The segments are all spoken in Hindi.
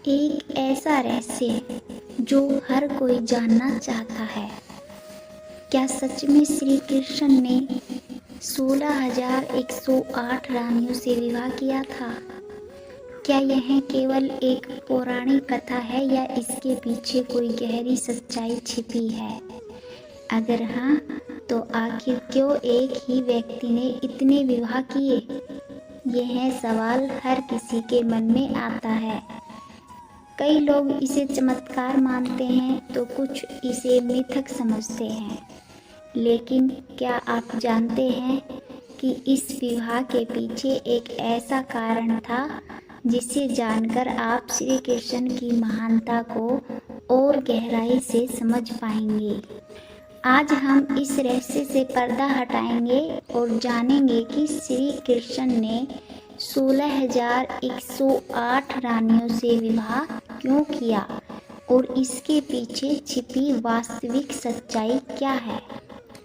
एक ऐसा रहस्य जो हर कोई जानना चाहता है। क्या सच में श्री कृष्ण ने 16,108 रानियों से विवाह किया था? क्या यह केवल एक पौराणिक कथा है या इसके पीछे कोई गहरी सच्चाई छिपी है? अगर हाँ, तो आखिर क्यों एक ही व्यक्ति ने इतने विवाह किए? यह सवाल हर किसी के मन में आता है। कई लोग इसे चमत्कार मानते हैं तो कुछ इसे मिथक समझते हैं। लेकिन क्या आप जानते हैं कि इस विवाह के पीछे एक ऐसा कारण था जिसे जानकर आप श्री कृष्ण की महानता को और गहराई से समझ पाएंगे। आज हम इस रहस्य से पर्दा हटाएंगे और जानेंगे कि श्री कृष्ण ने 16,108 रानियों से विवाह क्यों किया और इसके पीछे छिपी वास्तविक सच्चाई क्या है।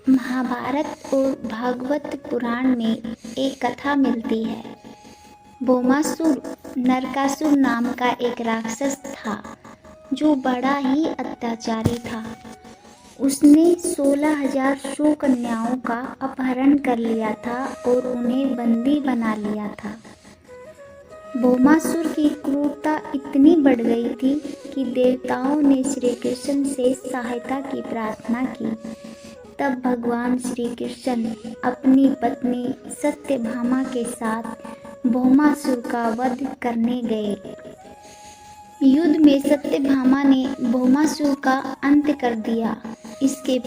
महाभारत और भागवत पुराण में एक कथा मिलती है। भौमासुर नरकासुर नाम का एक राक्षस था जो बड़ा ही अत्याचारी था। उसने 16,000 कन्याओं का अपहरण कर लिया था और उन्हें बंदी बना लिया था। भौमासुर की क्रूरता इतनी बढ़ गई थी कि देवताओं ने श्री कृष्ण से सहायता की प्रार्थना की। तब भगवान श्री कृष्ण अपनी पत्नी सत्यभामा के साथ भौमासुर का वध करने गए। युद्ध में सत्यभामा ने भौमासुर का अंत कर दिया। इसके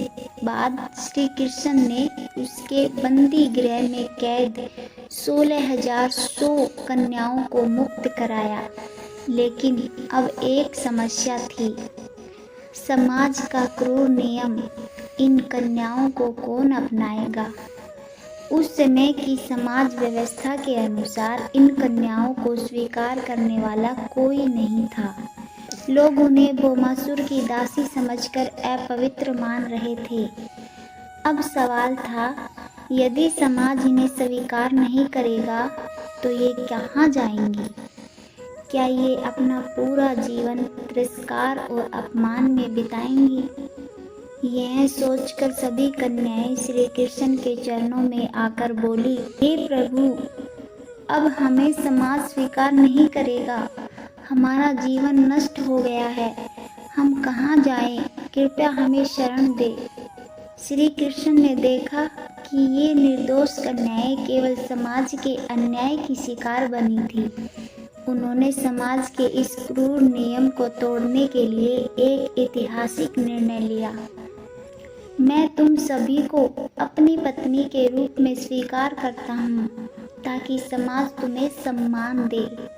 बाद श्री कृष्ण ने उसके बंदी गृह में कैद 16,100 कन्याओं को मुक्त कराया। लेकिन अब एक समस्या थी। समाज का क्रूर नियम, इन कन्याओं को कौन अपनाएगा? उस समय की समाज व्यवस्था के अनुसार इन कन्याओं को स्वीकार करने वाला कोई नहीं था। लोग उन्हें भौमासुर की दासी समझकर अपवित्र मान रहे थे। अब सवाल था, यदि समाज इन्हें स्वीकार नहीं करेगा तो ये कहाँ जाएंगी? क्या ये अपना पूरा जीवन तिरस्कार और अपमान में बिताएंगी? यह सोचकर सभी कन्याएं श्री कृष्ण के चरणों में आकर बोली, हे प्रभु, अब हमें समाज स्वीकार नहीं करेगा। हमारा जीवन नष्ट हो गया है। हम कहाँ जाएं? कृपया हमें शरण दे। श्री कृष्ण ने देखा कि ये निर्दोष कन्याएं केवल समाज के अन्याय की शिकार बनी थी। उन्होंने समाज के इस क्रूर नियम को तोड़ने के लिए एक ऐतिहासिक निर्णय लिया। मैं तुम सभी को अपनी पत्नी के रूप में स्वीकार करता हूँ ताकि समाज तुम्हें सम्मान दे।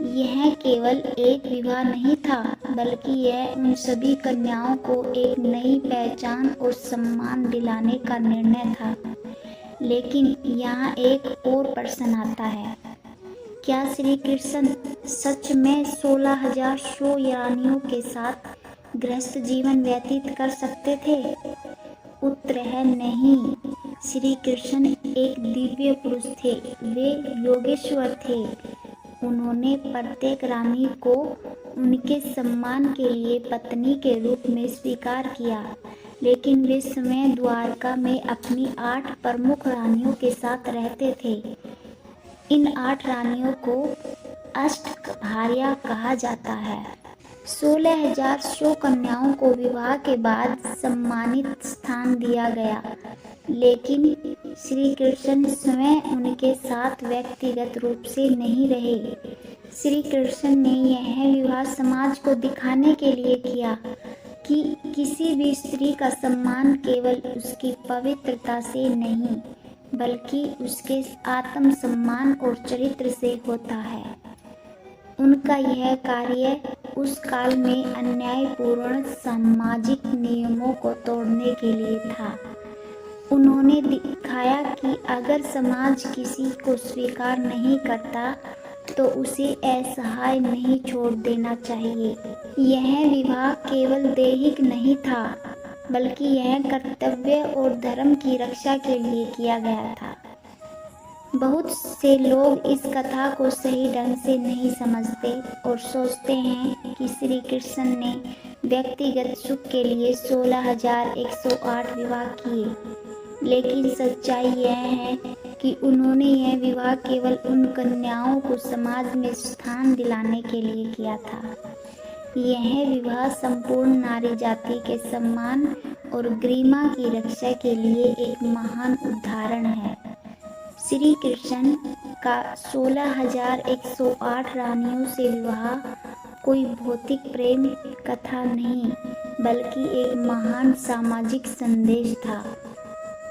यह केवल एक विवाह नहीं था, बल्कि यह उन सभी कन्याओं को एक नई पहचान और सम्मान दिलाने का निर्णय था। लेकिन यहाँ एक और प्रश्न आता है, क्या श्री कृष्ण सच में 16,100 रानियों के साथ गृहस्थ जीवन व्यतीत कर सकते थे? उत्तर है नहीं। श्री कृष्ण एक दिव्य पुरुष थे। वे योगेश्वर थे। उन्होंने प्रत्येक रानी को उनके सम्मान के लिए पत्नी के रूप में स्वीकार किया। लेकिन वे स्वयं द्वारका में अपनी 8 प्रमुख रानियों के साथ रहते थे। इन 8 रानियों को अष्टभार्या कहा जाता है। 16,100 कन्याओं को विवाह के बाद सम्मानित स्थान दिया गया। लेकिन श्री कृष्ण स्वयं उनके साथ व्यक्तिगत रूप से नहीं रहे। श्री कृष्ण ने यह विवाह समाज को दिखाने के लिए किया कि किसी भी स्त्री का सम्मान केवल उसकी पवित्रता से नहीं, बल्कि उसके आत्मसम्मान और चरित्र से होता है। उनका यह कार्य उस काल में अन्यायपूर्ण सामाजिक नियमों को तोड़ने के लिए था। उन्होंने दिखाया कि अगर समाज किसी को स्वीकार नहीं करता तो उसे असहाय नहीं छोड़ देना चाहिए। यह विवाह केवल दैहिक नहीं था, बल्कि यह कर्तव्य और धर्म की रक्षा के लिए किया गया था। बहुत से लोग इस कथा को सही ढंग से नहीं समझते और सोचते हैं कि श्री कृष्ण ने व्यक्तिगत सुख के लिए 16,108 विवाह किए, लेकिन सच्चाई यह है कि उन्होंने यह विवाह केवल उन कन्याओं को समाज में स्थान दिलाने के लिए किया था। यह विवाह संपूर्ण नारी जाति के सम्मान और गरिमा की रक्षा के लिए एक महान उदाहरण है। श्री कृष्ण का 16,108 रानियों से विवाह कोई भौतिक प्रेम कथा नहीं, बल्कि एक महान सामाजिक संदेश था।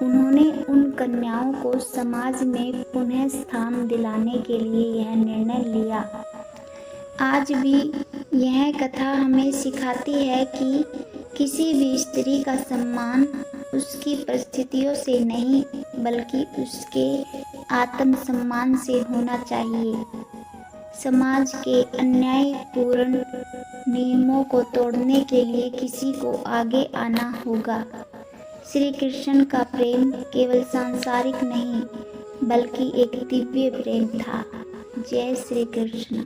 उन्होंने उन कन्याओं को समाज में पुनः स्थान दिलाने के लिए यह निर्णय लिया। आज भी यह कथा हमें सिखाती है कि किसी भी स्त्री का सम्मान उसकी परिस्थितियों से नहीं, बल्कि उसके आत्मसम्मान से होना चाहिए। समाज के अन्यायपूर्ण नियमों को तोड़ने के लिए किसी को आगे आना होगा। श्री कृष्ण का प्रेम केवल सांसारिक नहीं, बल्कि एक दिव्य प्रेम था। जय श्री कृष्ण।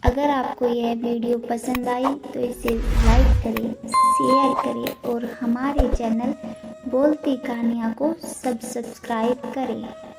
अगर आपको यह वीडियो पसंद आई तो इसे लाइक करें, शेयर करें और हमारे चैनल बोलती कहानियाँ को सब्सक्राइब करें।